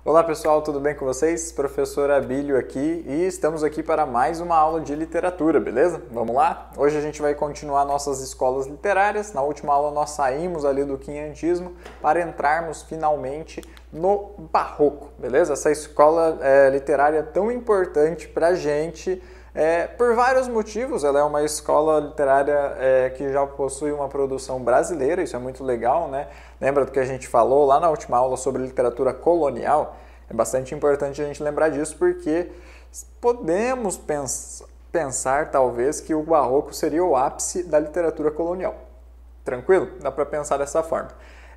Olá pessoal, tudo bem com vocês? Professor Abílio aqui e estamos aqui para mais uma aula de literatura, beleza? Vamos lá? Hoje a gente vai continuar nossas escolas literárias. Na última aula nós saímos ali do quinhentismo para entrarmos finalmente no barroco, beleza? Essa escola literária tão importante para a gente por vários motivos. Ela é uma escola literária que já possui uma produção brasileira, isso é muito legal, né? Lembra do que a gente falou lá na última aula sobre literatura colonial? É bastante importante a gente lembrar disso porque podemos pensar talvez que o barroco seria o ápice da literatura colonial. Tranquilo? Dá para pensar dessa forma.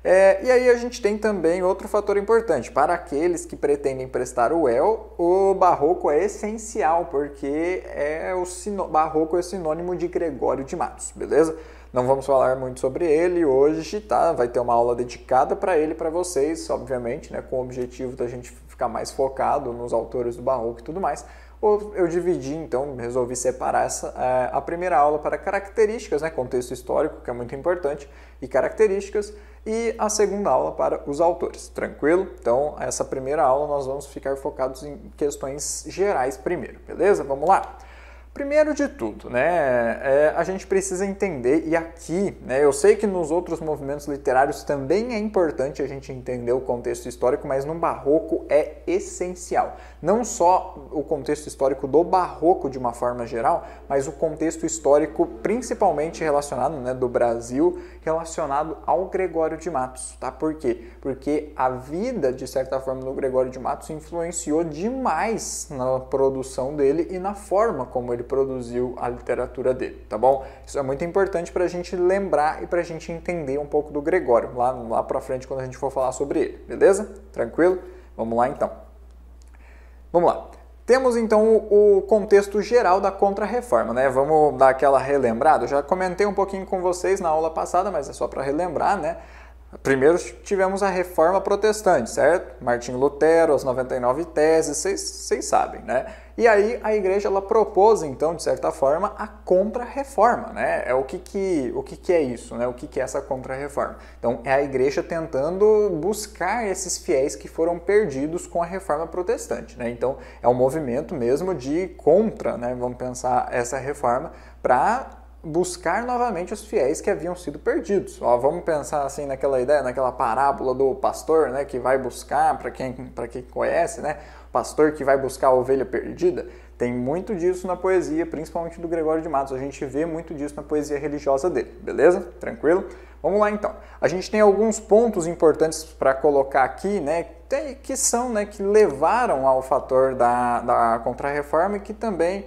E aí a gente tem também outro fator importante. Para aqueles que pretendem prestar o UEL, o barroco é essencial, porque barroco é sinônimo de Gregório de Matos, beleza? Não vamos falar muito sobre ele hoje, tá? Vai ter uma aula dedicada para ele, para vocês, obviamente, né? Com o objetivo da gente ficar mais focado nos autores do barroco e tudo mais. Eu dividi, então, resolvi separar a primeira aula para características, né, contexto histórico, que é muito importante, e características, e a segunda aula para os autores, tranquilo? Então, essa primeira aula nós vamos ficar focados em questões gerais primeiro, beleza? Vamos lá? Primeiro de tudo, né, a gente precisa entender, e aqui, né, eu sei que nos outros movimentos literários também é importante a gente entender o contexto histórico, mas no barroco é essencial. Não só o contexto histórico do barroco de uma forma geral, mas o contexto histórico principalmente relacionado, né, do Brasil, relacionado ao Gregório de Matos, tá? Por quê? Porque a vida, de certa forma, do Gregório de Matos influenciou demais na produção dele e na forma como ele produziu a literatura dele, tá bom? Isso é muito importante para a gente lembrar e para a gente entender um pouco do Gregório, lá para frente quando a gente for falar sobre ele, beleza? Tranquilo? Vamos lá então. Vamos lá. Temos então o contexto geral da Contra-Reforma, né? Vamos dar aquela relembrada. Eu já comentei um pouquinho com vocês na aula passada, mas é só para relembrar, né? Primeiro tivemos a Reforma Protestante, certo? Martinho Lutero, as 99 teses, vocês sabem, né? E aí a igreja ela propôs, então, de certa forma, a Contra-Reforma, né? O que é isso, né? O que é essa Contra-Reforma? Então, é a igreja tentando buscar esses fiéis que foram perdidos com a Reforma Protestante, né? Então, é um movimento mesmo de contra, né? Vamos pensar essa reforma para buscar novamente os fiéis que haviam sido perdidos. Ó, vamos pensar assim naquela ideia, naquela parábola do pastor, né, que vai buscar, para quem conhece, né, o pastor que vai buscar a ovelha perdida. Tem muito disso na poesia, principalmente do Gregório de Matos. A gente vê muito disso na poesia religiosa dele, beleza? Tranquilo? Vamos lá então. A gente tem alguns pontos importantes para colocar aqui, né, que levaram ao fator da Contra-Reforma e que também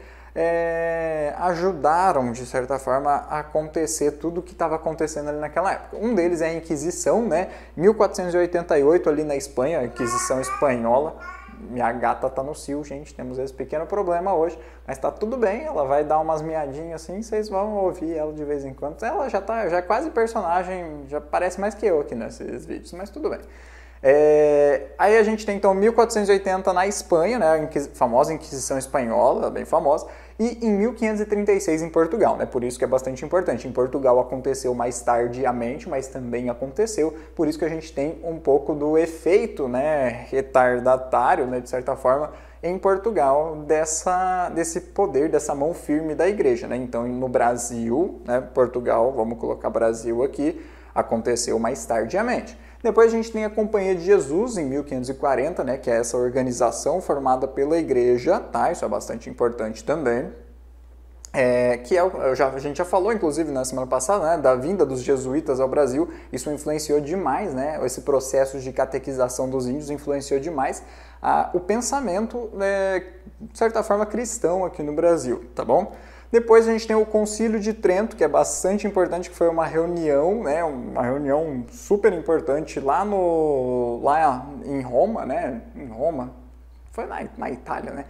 ajudaram, de certa forma, a acontecer tudo o que estava acontecendo ali naquela época. Um deles é a Inquisição, né? 1488 ali na Espanha, a Inquisição Espanhola. Minha gata tá no cio, gente, temos esse pequeno problema hoje, mas tá tudo bem, ela vai dar umas miadinhas assim, vocês vão ouvir ela de vez em quando. Ela já é quase personagem, já parece mais que eu aqui nesses vídeos, mas tudo bem. Aí a gente tem então 1480 na Espanha, né, a famosa Inquisição Espanhola, bem famosa, e em 1536 em Portugal, né, por isso que é bastante importante. Em Portugal aconteceu mais tardiamente, mas também aconteceu, por isso que a gente tem um pouco do efeito, né, retardatário, né, de certa forma, em Portugal, desse poder, dessa mão firme da igreja, né. Então no Brasil, né, Portugal, vamos colocar Brasil aqui, aconteceu mais tardiamente. Depois a gente tem a Companhia de Jesus, em 1540, né, que é essa organização formada pela igreja, tá? Isso é bastante importante também. A gente já falou, inclusive, na semana passada, né, da vinda dos jesuítas ao Brasil. Isso influenciou demais, né? Esse processo de catequização dos índios influenciou demais o pensamento, de certa forma, cristão aqui no Brasil, tá bom? Depois a gente tem o Concílio de Trento, que é bastante importante, que foi uma reunião, né, uma reunião super importante lá em Roma, né, foi na Itália, né.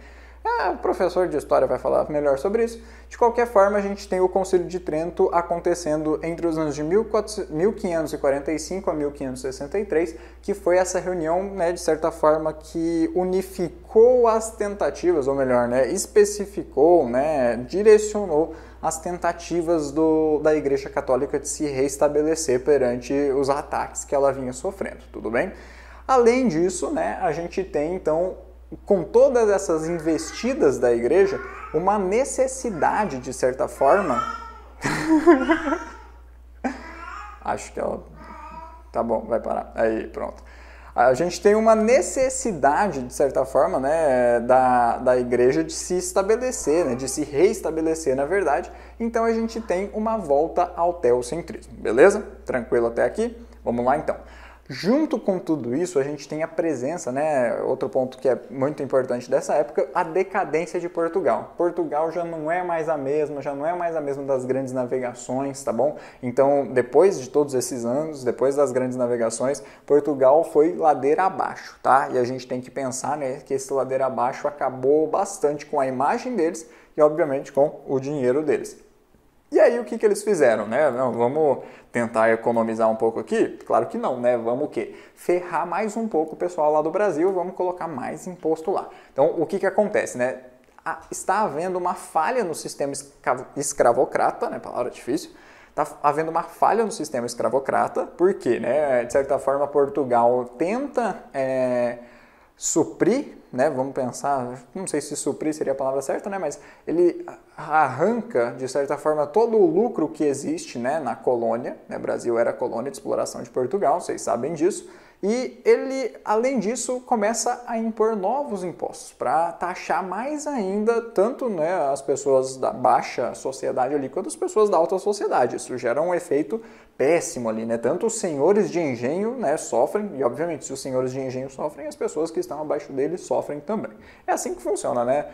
O professor de história vai falar melhor sobre isso. De qualquer forma, a gente tem o Concílio de Trento acontecendo entre os anos de 1545 a 1563, que foi essa reunião, né, de certa forma, que unificou as tentativas, ou melhor, né, especificou, né, direcionou as tentativas da Igreja Católica de se reestabelecer perante os ataques que ela vinha sofrendo, tudo bem? Além disso, né, a gente tem, então, com todas essas investidas da igreja, uma necessidade, de certa forma... Acho que ela... Tá bom, vai parar. Aí, pronto. A gente tem uma necessidade, de certa forma, né, da igreja de se estabelecer, né, de se reestabelecer, na verdade. Então, a gente tem uma volta ao teocentrismo, beleza? Tranquilo até aqui? Vamos lá, então. Junto com tudo isso, a gente tem a presença, né, outro ponto que é muito importante dessa época, a decadência de Portugal. Portugal já não é mais a mesma, das grandes navegações, tá bom? Então, depois de todos esses anos, depois das grandes navegações, Portugal foi ladeira abaixo, tá? E a gente tem que pensar, né, que esse ladeira abaixo acabou bastante com a imagem deles e, obviamente, com o dinheiro deles. E aí, o que eles fizeram, né? Não, vamos tentar economizar um pouco aqui? Claro que não, né? Vamos o quê? Ferrar mais um pouco o pessoal lá do Brasil, vamos colocar mais imposto lá. Então, o que acontece, né? Está havendo uma falha no sistema escravocrata, né? Palavra difícil. Está havendo uma falha no sistema escravocrata, porque, né? De certa forma, Portugal tenta suprir, né? Vamos pensar, não sei se suprir seria a palavra certa, né? Mas ele arranca, de certa forma, todo o lucro que existe, né, na colônia, né? Brasil era colônia de exploração de Portugal, vocês sabem disso, e ele, além disso, começa a impor novos impostos para taxar mais ainda tanto, né, as pessoas da baixa sociedade ali quanto as pessoas da alta sociedade. Isso gera um efeito péssimo ali, né? Tanto os senhores de engenho, né, sofrem, e obviamente se os senhores de engenho sofrem, as pessoas que estão abaixo deles sofrem também. É assim que funciona, né?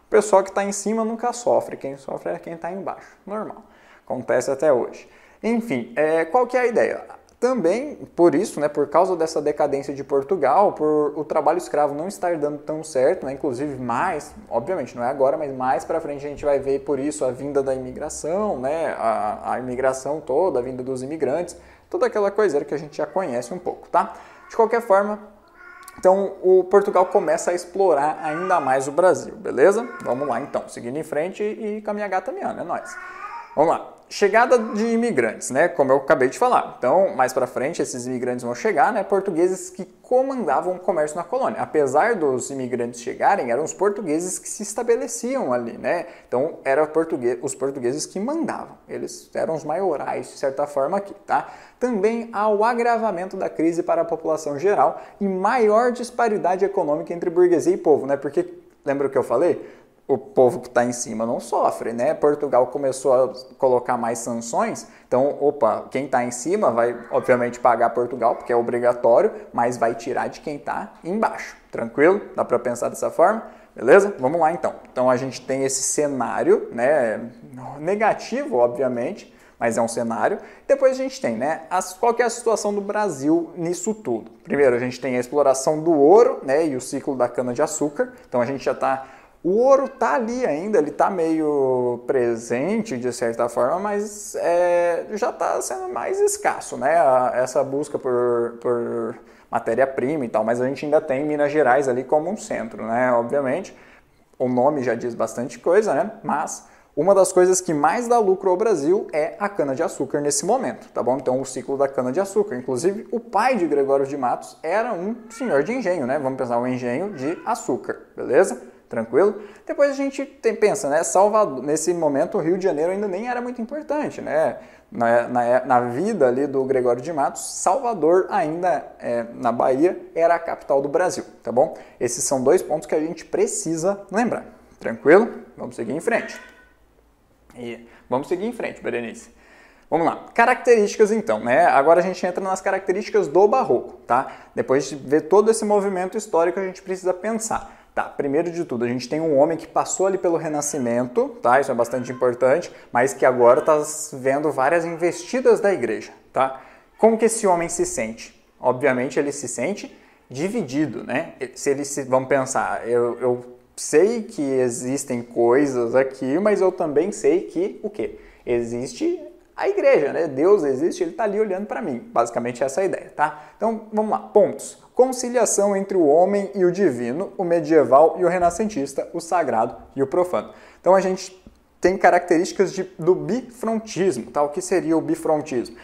O pessoal que está em cima nunca sofre, quem sofre é quem está embaixo. Normal. Acontece até hoje. Enfim, qual que é a ideia? Também, por isso, né, por causa dessa decadência de Portugal, por o trabalho escravo não estar dando tão certo, né, inclusive mais, obviamente não é agora, mas mais para frente a gente vai ver por isso a vinda da imigração, né, a imigração toda, a vinda dos imigrantes, toda aquela coisa que a gente já conhece um pouco, tá? De qualquer forma, então o Portugal começa a explorar ainda mais o Brasil, beleza? Vamos lá então, seguindo em frente e com a minha gata miando, é nóis. Vamos lá. Chegada de imigrantes, né? Como eu acabei de falar. Então, mais para frente, esses imigrantes vão chegar, né? Portugueses que comandavam o comércio na colônia. Apesar dos imigrantes chegarem, eram os portugueses que se estabeleciam ali, né? Então, eram os portugueses que mandavam. Eles eram os maiorais, de certa forma, aqui, tá? Também há o agravamento da crise para a população geral e maior disparidade econômica entre burguesia e povo, né? Porque, lembra o que eu falei? O povo que está em cima não sofre, né? Portugal começou a colocar mais sanções, então, quem está em cima vai, obviamente, pagar Portugal, porque é obrigatório, mas vai tirar de quem está embaixo. Tranquilo? Dá para pensar dessa forma? Beleza? Vamos lá, então. Então, a gente tem esse cenário, né? Negativo, obviamente, mas é um cenário. Depois a gente tem, né? Qual que é a situação do Brasil nisso tudo? Primeiro, a gente tem a exploração do ouro, né? E o ciclo da cana-de-açúcar. Então, a gente já está... O ouro está ali ainda, ele está meio presente de certa forma, mas já está sendo mais escasso, né? Essa busca por matéria-prima e tal, mas a gente ainda tem Minas Gerais ali como um centro, né? Obviamente, o nome já diz bastante coisa, né? Mas uma das coisas que mais dá lucro ao Brasil é a cana-de-açúcar nesse momento, tá bom? Então, o ciclo da cana-de-açúcar. Inclusive, o pai de Gregório de Matos era um senhor de engenho, né? Vamos pensar um engenho de açúcar, beleza? Tranquilo? Depois a gente pensa, né? Salvador, nesse momento o Rio de Janeiro ainda nem era muito importante, né? Na vida ali do Gregório de Matos, Salvador ainda, na Bahia, era a capital do Brasil, tá bom? Esses são dois pontos que a gente precisa lembrar, tranquilo? Vamos seguir em frente. Vamos seguir em frente, Berenice. Vamos lá, características então, né? Agora a gente entra nas características do Barroco, tá? Depois de ver todo esse movimento histórico, a gente precisa pensar. Tá, primeiro de tudo, a gente tem um homem que passou ali pelo Renascimento, tá? Isso é bastante importante, mas que agora está vendo várias investidas da igreja, tá? Como que esse homem se sente? Obviamente ele se sente dividido, né? Vamos pensar, eu sei que existem coisas aqui, mas eu também sei que, o quê? Existe a igreja, né? Deus existe, ele está ali olhando para mim. Basicamente essa é a ideia, tá? Então, vamos lá, pontos. Conciliação entre o homem e o divino, o medieval e o renascentista, o sagrado e o profano. Então a gente tem características do bifrontismo, tá? O que seria o bifrontismo?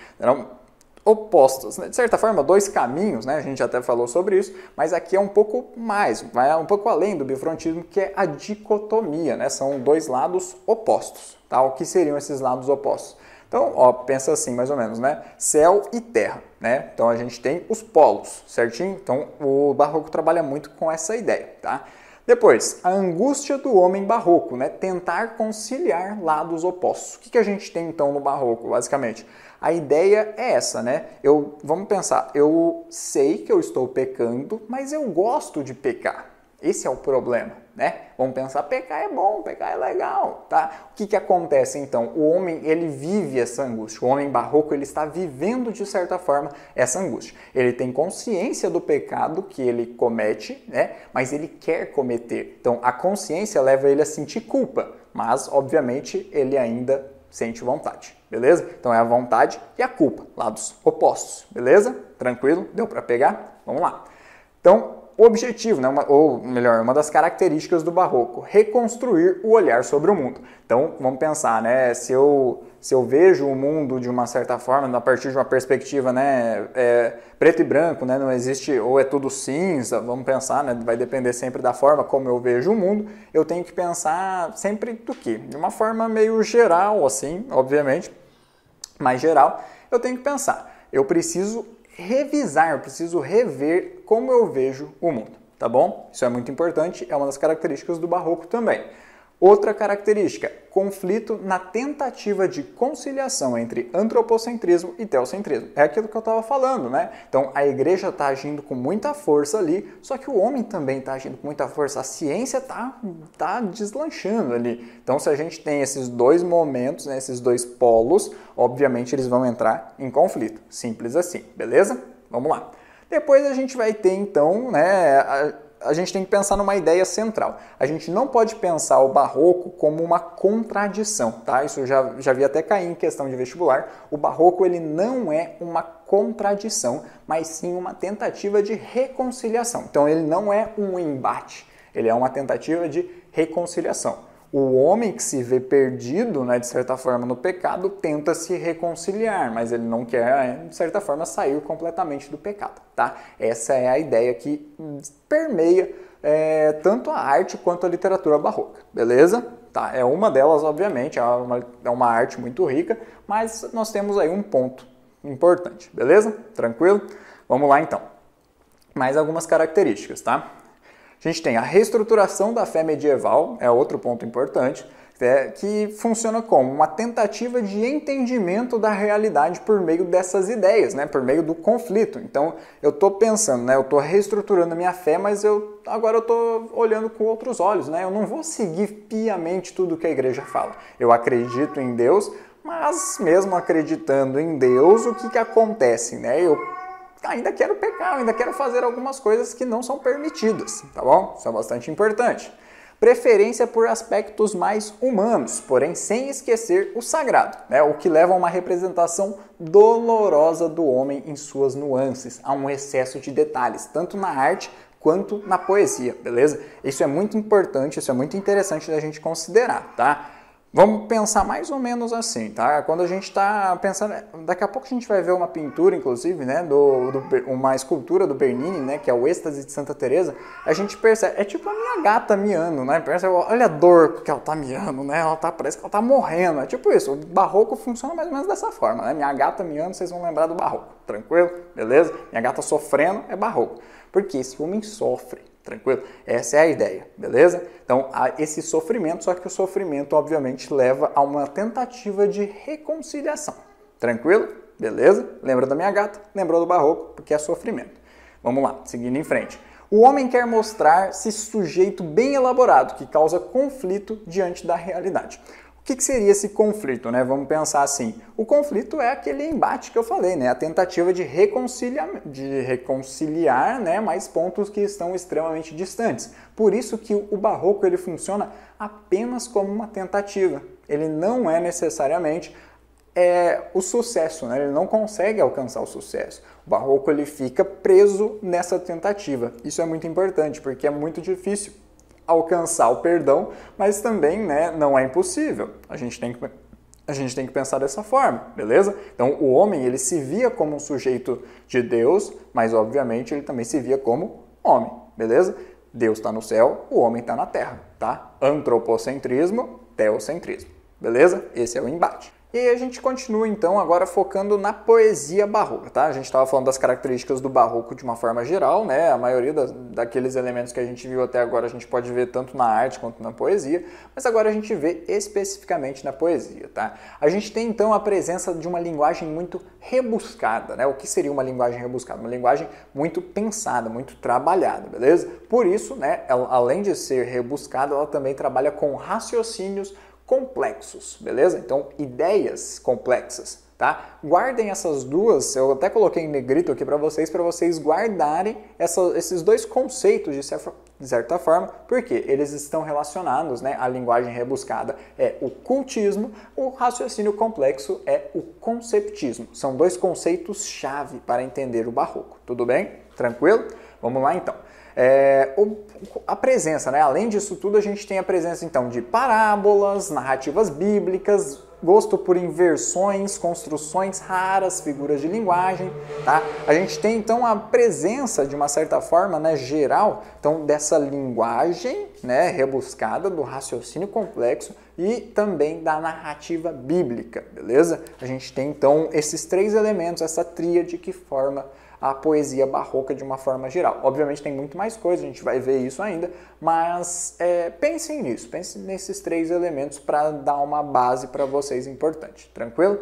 opostos, né? De certa forma, dois caminhos, né? A gente até falou sobre isso, mas aqui é um pouco mais, vai um pouco além do bifrontismo, que é a dicotomia, né? São dois lados opostos, tá? O que seriam esses lados opostos? Então, ó, pensa assim, mais ou menos, né? Céu e terra, né? Então, a gente tem os polos, certinho? Então, o barroco trabalha muito com essa ideia, tá? Depois, a angústia do homem barroco, né? Tentar conciliar lados opostos. O que a gente tem, então, no barroco, basicamente? A ideia é essa, né? Vamos pensar, eu sei que eu estou pecando, mas eu gosto de pecar. Esse é o problema, né? Vamos pensar, pecar é bom, pecar é legal, tá? O que acontece então? O homem, ele vive essa angústia. O homem barroco, ele está vivendo de certa forma essa angústia. Ele tem consciência do pecado que ele comete, né? Mas ele quer cometer. Então, a consciência leva ele a sentir culpa, mas obviamente ele ainda sente vontade, beleza? Então é a vontade e a culpa, lados opostos, beleza? Tranquilo? Deu para pegar? Vamos lá. Então, o objetivo, né, ou melhor, uma das características do barroco, reconstruir o olhar sobre o mundo. Então, vamos pensar, né, se eu vejo o mundo de uma certa forma, a partir de uma perspectiva, né, preto e branco, né, não existe, ou é tudo cinza, vamos pensar, né, vai depender sempre da forma como eu vejo o mundo, eu tenho que pensar sempre do quê? De uma forma meio geral, assim, obviamente, mais geral, eu tenho que pensar, eu preciso revisar, eu preciso rever como eu vejo o mundo, tá bom? Isso é muito importante, é uma das características do barroco também. Outra característica, conflito na tentativa de conciliação entre antropocentrismo e teocentrismo. É aquilo que eu estava falando, né? Então, a igreja está agindo com muita força ali, só que o homem também está agindo com muita força. A ciência tá deslanchando ali. Então, se a gente tem esses dois momentos, né, esses dois polos, obviamente eles vão entrar em conflito. Simples assim, beleza? Vamos lá. Depois a gente vai ter, então, né, a gente tem que pensar numa ideia central. A gente não pode pensar o barroco como uma contradição, tá? Isso eu já vi até cair em questão de vestibular. O barroco, ele não é uma contradição, mas sim uma tentativa de reconciliação. Então, ele não é um embate, ele é uma tentativa de reconciliação. O homem que se vê perdido, né, de certa forma, no pecado, tenta se reconciliar, mas ele não quer, de certa forma, sair completamente do pecado, tá? Essa é a ideia que permeia tanto a arte quanto a literatura barroca, beleza? Tá? É uma delas, obviamente, é uma arte muito rica, mas nós temos aí um ponto importante, beleza? Tranquilo? Vamos lá, então. Mais algumas características, tá? A gente tem a reestruturação da fé medieval, é outro ponto importante, que funciona como uma tentativa de entendimento da realidade por meio dessas ideias, né, por meio do conflito. Então, eu estou pensando, né, eu estou reestruturando a minha fé, mas agora eu estou olhando com outros olhos, né, eu não vou seguir piamente tudo que a igreja fala. Eu acredito em Deus, mas mesmo acreditando em Deus, o que acontece, né? Eu ainda quero pecar, ainda quero fazer algumas coisas que não são permitidas, tá bom? Isso é bastante importante. Preferência por aspectos mais humanos, porém sem esquecer o sagrado, né? O que leva a uma representação dolorosa do homem em suas nuances, a um excesso de detalhes, tanto na arte quanto na poesia, beleza? Isso é muito importante, isso é muito interessante da gente considerar, tá? Vamos pensar mais ou menos assim, tá? Quando a gente está pensando, daqui a pouco a gente vai ver uma pintura, inclusive, né, uma escultura do Bernini, né, que é o Êxtase de Santa Teresa, a gente percebe, é tipo a minha gata miando, né? Percebe, olha a dor que ela tá miando, né? Parece que ela tá morrendo, é tipo isso. O barroco funciona mais ou menos dessa forma, né? Minha gata miando, vocês vão lembrar do barroco, tranquilo? Beleza? Minha gata sofrendo é barroco. Porque esse homem sofre. Tranquilo? Essa é a ideia, beleza? Então, há esse sofrimento, só que o sofrimento, obviamente, leva a uma tentativa de reconciliação. Tranquilo? Beleza? Lembra da minha gata? Lembrou do barroco, porque é sofrimento. Vamos lá, seguindo em frente. O homem quer mostrar-se sujeito bem elaborado, que causa conflito diante da realidade. O que seria esse conflito, né? Vamos pensar assim, o conflito é aquele embate que eu falei, né? A tentativa de reconciliar, né, mais pontos que estão extremamente distantes. Por isso que o barroco ele funciona apenas como uma tentativa. Ele não é necessariamente o sucesso, né? Ele não consegue alcançar o sucesso. O barroco ele fica preso nessa tentativa. Isso é muito importante, porque é muito difícil alcançar o perdão, mas também, né, não é impossível. A gente tem que A gente tem que pensar dessa forma, beleza? Então, o homem, ele se via como um sujeito de Deus, mas, obviamente, ele também se via como homem, beleza? Deus está no céu, o homem está na terra, tá? Antropocentrismo, teocentrismo, beleza? Esse é o embate. E aí a gente continua, então, agora focando na poesia barroca, tá? A gente estava falando das características do barroco de uma forma geral, né? A maioria daqueles elementos que a gente viu até agora a gente pode ver tanto na arte quanto na poesia, mas agora a gente vê especificamente na poesia, tá? A gente tem, então, a presença de uma linguagem muito rebuscada, né? O que seria uma linguagem rebuscada? Uma linguagem muito pensada, muito trabalhada, beleza? Por isso, né, ela, além de ser rebuscada, ela também trabalha com raciocínios complexos, beleza? Então, ideias complexas, tá? Guardem essas duas, eu até coloquei em negrito aqui para vocês guardarem esses dois conceitos de certa forma, porque eles estão relacionados, né? A linguagem rebuscada é o cultismo, o raciocínio complexo é o conceptismo. São dois conceitos-chave para entender o barroco, tudo bem? Tranquilo? Vamos lá então. A presença, né? Além disso tudo, a gente tem a presença então de parábolas, narrativas bíblicas, gosto por inversões, construções raras, figuras de linguagem, tá? A gente tem então a presença de uma certa forma, né, geral, então dessa linguagem, né, rebuscada, do raciocínio complexo e também da narrativa bíblica, beleza? A gente tem então esses três elementos, essa tríade que forma a poesia barroca de uma forma geral. Obviamente tem muito mais coisa, a gente vai ver isso ainda, mas pensem nisso, pensem nesses três elementos para dar uma base para vocês importante, tranquilo?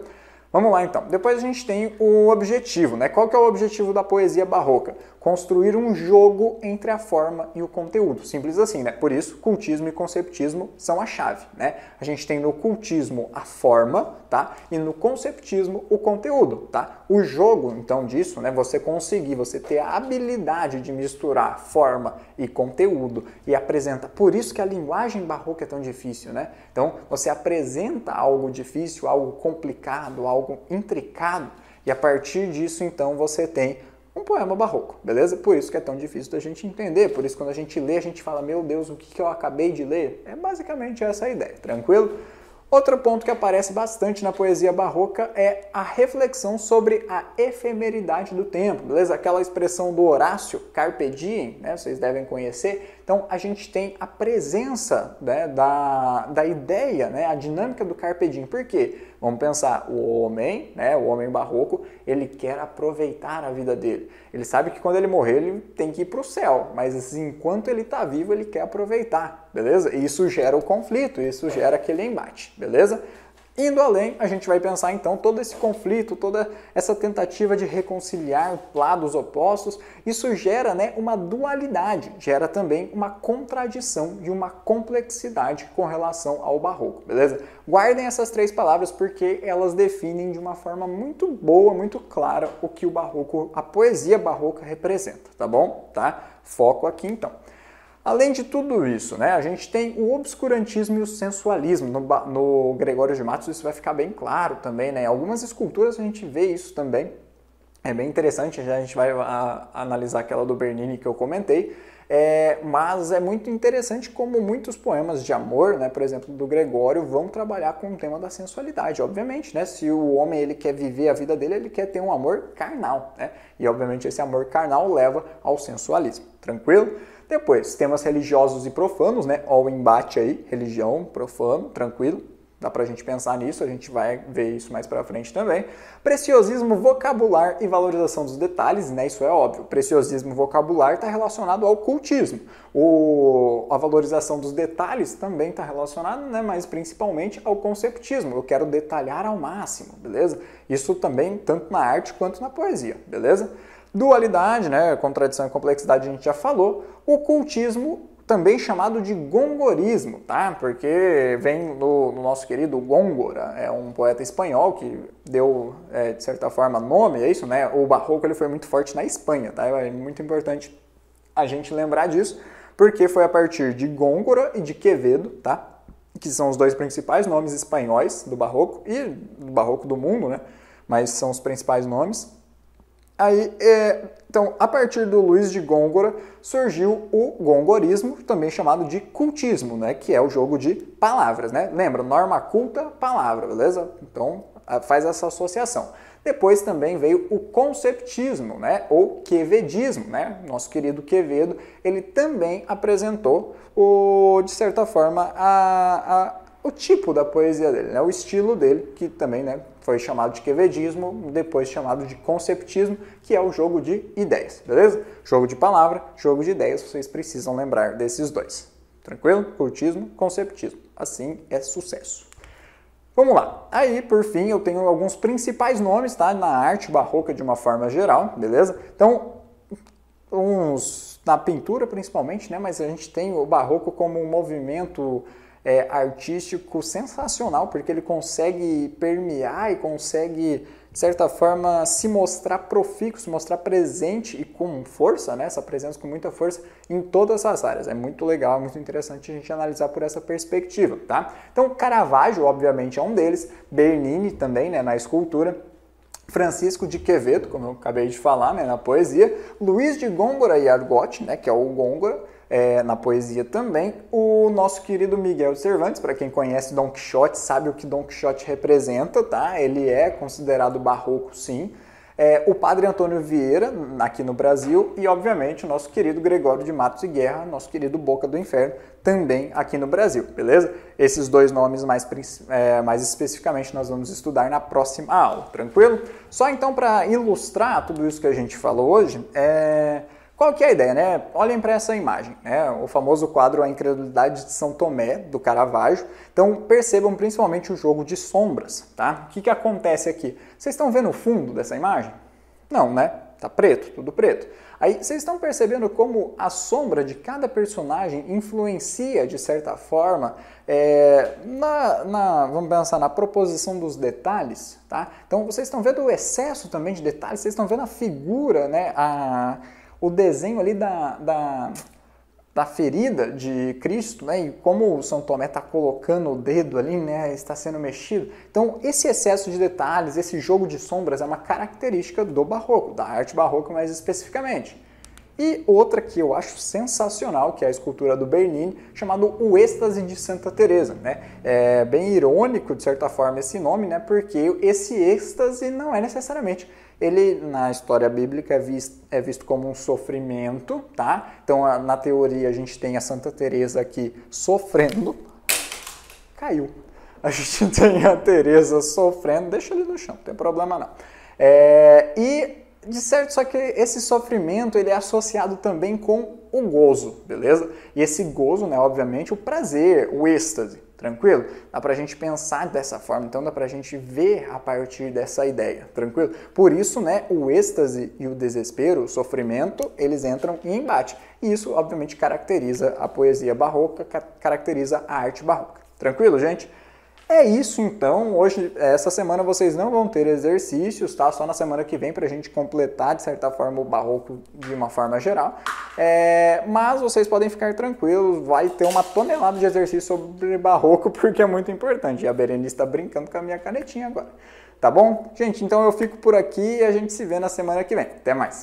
Vamos lá então. Depois a gente tem o objetivo, né? Qual que é o objetivo da poesia barroca? Construir um jogo entre a forma e o conteúdo. Simples assim, né? Por isso, cultismo e conceptismo são a chave, né? A gente tem no cultismo a forma, tá? E no conceptismo o conteúdo, tá? O jogo, então, disso, né? Você ter a habilidade de misturar forma e conteúdo e apresenta. Por isso que a linguagem barroca é tão difícil, né? Então, você apresenta algo difícil, algo complicado, algo intricado, e a partir disso, então, você tem um poema barroco, beleza? Por isso que é tão difícil da gente entender, por isso quando a gente lê, a gente fala, meu Deus, o que eu acabei de ler? É basicamente essa a ideia, tranquilo? Outro ponto que aparece bastante na poesia barroca é a reflexão sobre a efemeridade do tempo, beleza? Aquela expressão do Horácio, carpe diem, né? Vocês devem conhecer. Então, a gente tem a presença, né, da ideia, né, a dinâmica do carpe diem. Por quê? Vamos pensar, o homem, né, o homem barroco, ele quer aproveitar a vida dele. Ele sabe que quando ele morrer, ele tem que ir para o céu, mas assim, enquanto ele está vivo, ele quer aproveitar, beleza? E isso gera o conflito, isso gera aquele embate, beleza? Indo além, a gente vai pensar então todo esse conflito, toda essa tentativa de reconciliar lados opostos, isso gera, né, uma dualidade, gera também uma contradição e uma complexidade com relação ao barroco, beleza? Guardem essas três palavras porque elas definem de uma forma muito boa, muito clara o que o barroco, a poesia barroca representa, tá bom? Tá? Foco aqui então. Além de tudo isso, né, a gente tem o obscurantismo e o sensualismo. No Gregório de Matos isso vai ficar bem claro também, né? Em algumas esculturas a gente vê isso também. É bem interessante, já a gente vai analisar aquela do Bernini que eu comentei. Mas é muito interessante como muitos poemas de amor, né, por exemplo, do Gregório, vão trabalhar com o tema da sensualidade, obviamente, né? Se o homem ele quer viver a vida dele, ele quer ter um amor carnal, né? E obviamente esse amor carnal leva ao sensualismo, tranquilo? Depois, temas religiosos e profanos, né? Ó o embate aí, religião, profano, tranquilo. Dá pra gente pensar nisso, a gente vai ver isso mais pra frente também. Preciosismo vocabular e valorização dos detalhes, né? Isso é óbvio. Preciosismo vocabular está relacionado ao cultismo. A valorização dos detalhes também está relacionado, né? Mas principalmente ao conceptismo. Eu quero detalhar ao máximo, beleza? Isso também tanto na arte quanto na poesia, beleza? Dualidade, né? Contradição e complexidade a gente já falou. O cultismo, também chamado de gongorismo, tá? Porque vem no nosso querido Góngora, é um poeta espanhol que deu, de certa forma, nome, é isso, né? O barroco ele foi muito forte na Espanha, tá? É muito importante a gente lembrar disso, porque foi a partir de Góngora e de Quevedo, tá? Que são os dois principais nomes espanhóis do barroco e do barroco do mundo, né? Mas são os principais nomes. Aí, então, a partir do Luiz de Gôngora, surgiu o gongorismo, também chamado de cultismo, né? Que é o jogo de palavras, né? Lembra, norma culta, palavra, beleza? Então, faz essa associação. Depois também veio o conceptismo, né? Ou quevedismo, né? Nosso querido Quevedo, ele também apresentou, de certa forma, o tipo da poesia dele, né? O estilo dele, que também, né, foi chamado de quevedismo, depois chamado de conceptismo, que é o jogo de ideias, beleza? Jogo de palavra, jogo de ideias, vocês precisam lembrar desses dois. Tranquilo? Cultismo, conceptismo. Assim é sucesso. Vamos lá. Aí, por fim, eu tenho alguns principais nomes, tá? Na arte barroca de uma forma geral, beleza? Então, na pintura principalmente, né? Mas a gente tem o barroco como um movimento artístico sensacional, porque ele consegue permear e consegue, de certa forma, se mostrar profícuo, se mostrar presente e com força, né? Essa presença com muita força em todas as áreas. É muito legal, muito interessante a gente analisar por essa perspectiva, tá? Então, Caravaggio, obviamente, é um deles, Bernini também, né, na escultura, Francisco de Quevedo, como eu acabei de falar, né, na poesia, Luiz de Gôngora e Argote, né, que é o Gôngora, na poesia também, o nosso querido Miguel de Cervantes, para quem conhece Dom Quixote, sabe o que Dom Quixote representa, tá? Ele é considerado barroco, sim. O Padre Antônio Vieira, aqui no Brasil, e obviamente o nosso querido Gregório de Matos e Guerra, nosso querido Boca do Inferno, também aqui no Brasil, beleza? Esses dois nomes mais especificamente nós vamos estudar na próxima aula, tranquilo? Só então para ilustrar tudo isso que a gente falou hoje, qual que é a ideia, né? Olhem para essa imagem, né? O famoso quadro A Incredulidade de São Tomé, do Caravaggio. Então, percebam principalmente o jogo de sombras, tá? O que acontece aqui? Vocês estão vendo o fundo dessa imagem? Não, né? Tá preto, tudo preto. Aí, vocês estão percebendo como a sombra de cada personagem influencia, de certa forma, vamos pensar na proposição dos detalhes, tá? Então, vocês estão vendo o excesso também de detalhes, vocês estão vendo a figura, né? O desenho ali da ferida de Cristo, né? E como o São Tomé está colocando o dedo ali, né? Está sendo mexido. Então, esse excesso de detalhes, esse jogo de sombras é uma característica do barroco, da arte barroca mais especificamente. E outra que eu acho sensacional, que é a escultura do Bernini, chamado O Êxtase de Santa Teresa, né? É bem irônico, de certa forma, esse nome, né? Porque esse êxtase não é necessariamente... Ele, na história bíblica, é visto como um sofrimento, tá? Então, na teoria, a gente tem a Santa Teresa aqui sofrendo. Caiu. A gente tem a Teresa sofrendo. Deixa ele no chão, não tem problema não. De certo, só que esse sofrimento, ele é associado também com o gozo, beleza? E esse gozo, né, obviamente, o prazer, o êxtase. Tranquilo? Dá pra gente pensar dessa forma, então dá pra gente ver a partir dessa ideia, tranquilo? Por isso, né, o êxtase e o desespero, o sofrimento, eles entram em embate. E isso, obviamente, caracteriza a poesia barroca, caracteriza a arte barroca. Tranquilo, gente? É isso, então. Hoje, essa semana, vocês não vão ter exercícios, tá? Só na semana que vem pra gente completar, de certa forma, o barroco de uma forma geral. Mas vocês podem ficar tranquilos, vai ter uma tonelada de exercício sobre barroco, porque é muito importante. E a Berenice está brincando com a minha canetinha agora. Tá bom? Gente, então eu fico por aqui e a gente se vê na semana que vem. Até mais!